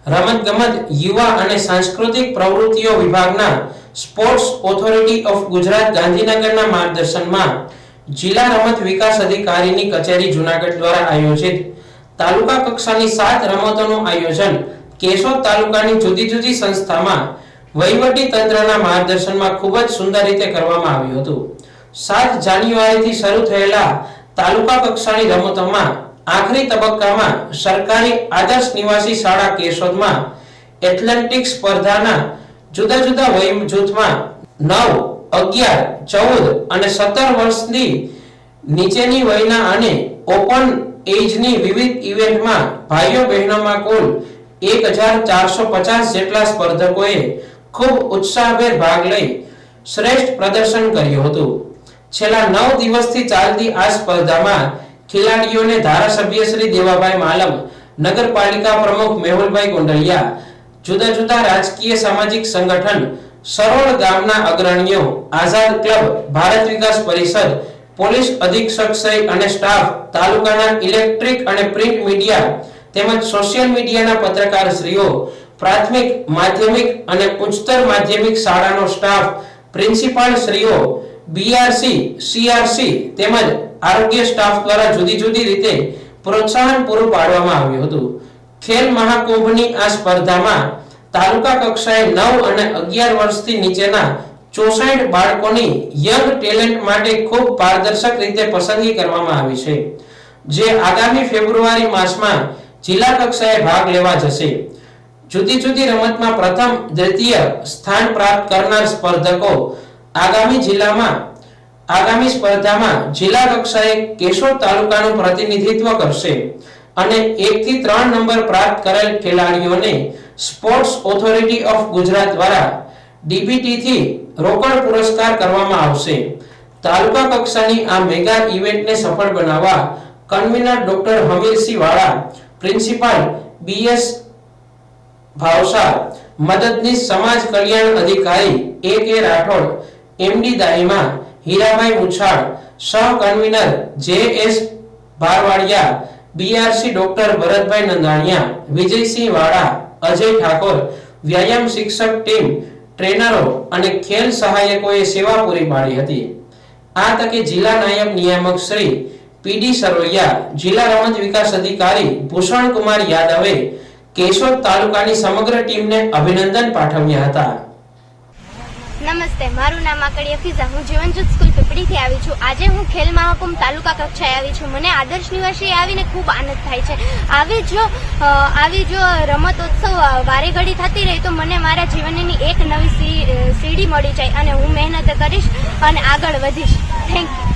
રમતગમત, યુવા અને સાંસ્કૃતિક પ્રવૃત્તિઓ વિભાગના સ્પોર્ટ્સ ઓથોરિટી ઓફ ગુજરાત ગાંધીનગરના માર્ગદર્શનમાં જિલ્લા રમત વિકાસ અધિકારીની કચેરી જૂનાગઢ દ્વારા આયોજિત તાલુકા કક્ષાની 7 રમતોનું આયોજન કેશોદ તાલુકાની જુદી જુદી સંસ્થામાં વહીવટી તંત્રના માર્ગદર્શનમાં ખૂબ જ સુંદર રીતે કરવામાં આવ્યું હતું. 7 જાન્યુઆરીથી શરૂ થયેલા તાલુકા કક્ષાની રમતોમાં આખરી તબક્કામાં સરકારી આદર્શ નિવાસી શાળા કેશોદમાં એથ્લેટિક્સ સ્પર્ધાના જુદા જુદા વય જૂથમાં 9, 11, 14 અને 17 વર્ષની નીચેની વયના અને ઓપન એજની વિવિધ ઇવેન્ટમાં ભાઈઓ બહેનોમાં કુલ 1450 જેટલા સ્પર્ધકોએ ખૂબ ઉત્સાહભેર ભાગ લઈ શ્રેષ્ઠ પ્રદર્શન કર્યું હતું. છેલ્લા 9 દિવસથી ચાલતી આ સ્પર્ધામાં ખેલાડીઓને ધારાસભ્ય શ્રી દેવાભાઈ માલમ, નગરપાલિકા પ્રમુખ મેહુલભાઈ ગોંડલિયા, જુદા જુદા રાજકીય સામાજિક સંગઠન, સરોળ ગામના અગ્રણીઓ, આઝાદ ક્લબ, ભારત વિકાસ પરિષદ, પોલીસ અધિક્ષક શ્રી અને સ્ટાફ, તાલુકાના ઇલેક્ટ્રિક અને પ્રિન્ટ મીડિયા તેમજ સોશિયલ મીડિયાના પત્રકારશ્રીઓ, પ્રાથમિક, માધ્યમિક અને ઉચ્ચતર માધ્યમિક શાળાનો સ્ટાફ, પ્રિન્સિપાલ શ્રીઓ, બીઆરસી, સીઆરસી તેમજ આરોગ્ય સ્ટાફ દ્વારા જુદી જુદી રીતે પ્રોત્સાહન પૂરું પાડવામાં આવ્યું હતું. ખેલ મહાકુંભની આ સ્પર્ધામાં તાલુકા કક્ષાએ 9 અને 11 વર્ષથી નીચેના 64 બાળકોની યંગ ટેલેન્ટ માટે ખૂબ પારદર્શક રીતે પસંદગી કરવામાં આવી છે, જે આગામી ફેબ્રુઆરી માસમાં જિલ્લા કક્ષાએ ભાગ લેવા જશે. જુદી જુદી રમતમાં પ્રથમ, દ્વિતીય સ્થાન પ્રાપ્ત કરનાર સ્પર્ધકો આગામી સ્પર્ધામાં જિલ્લા કક્ષાએ કેશોદ તાલુકાનું પ્રતિનિધિત્વ કરશે અને 1 થી 3 નંબર પ્રાપ્ત કરેલ ખેલાડીઓને સ્પોર્ટ્સ ઓથોરિટી ઓફ ગુજરાત દ્વારા ડીબીટી થી રોકડ પુરસ્કાર કરવામાં આવશે. તાલુકા કક્ષાની આ મેગા ઇવેન્ટને સફળ બનાવવા કન્વીનર ડોક્ટર હમીરસિંહ વાળા, પ્રિન્સિપાલ બીએસ ભાવસાર, મદદનીશ સમાજ કલ્યાણ અધિકારી એ.કે. રાઠોડ, એમડી દાઈમા, હીરાભાઈ મુછાળ, સહ convener JS. Bharvadiya, BRC doctor Bharatbhai Nandaniya, Vijaysinh Vala, Ajay Thakor, વ્યાયામ શિક્ષક ટીમ, ટ્રેનરો અને ખેલ સહાયકોએ સેવા પૂરી પાડી હતી. આ તકે જિલ્લા નાયબ નિયામક શ્રી પીડી સરવૈયા, જિલ્લા રમત વિકાસ અધિકારી ભૂષણકુમાર યાદવે કેશોદ તાલુકાની સમગ્ર ટીમને અભિનંદન પાઠવ્યા હતા. નમસ્તે, મારું નામ આકડિયા ફિઝા. હું જીવનજ્યોત સ્કૂલ પીપળીથી આવી છું. આજે હું ખેલ મહાકુંભ તાલુકા કક્ષાએ આવી છું. મને આદર્શ નિવાસી આવીને ખૂબ આનંદ થાય છે. આવી જો રમતોત્સવ વારે ઘડી થતી રહી તો મને મારા જીવનની એક નવી સીડી મળી જાય અને હું મહેનત કરીશ અને આગળ વધીશ. Thank you.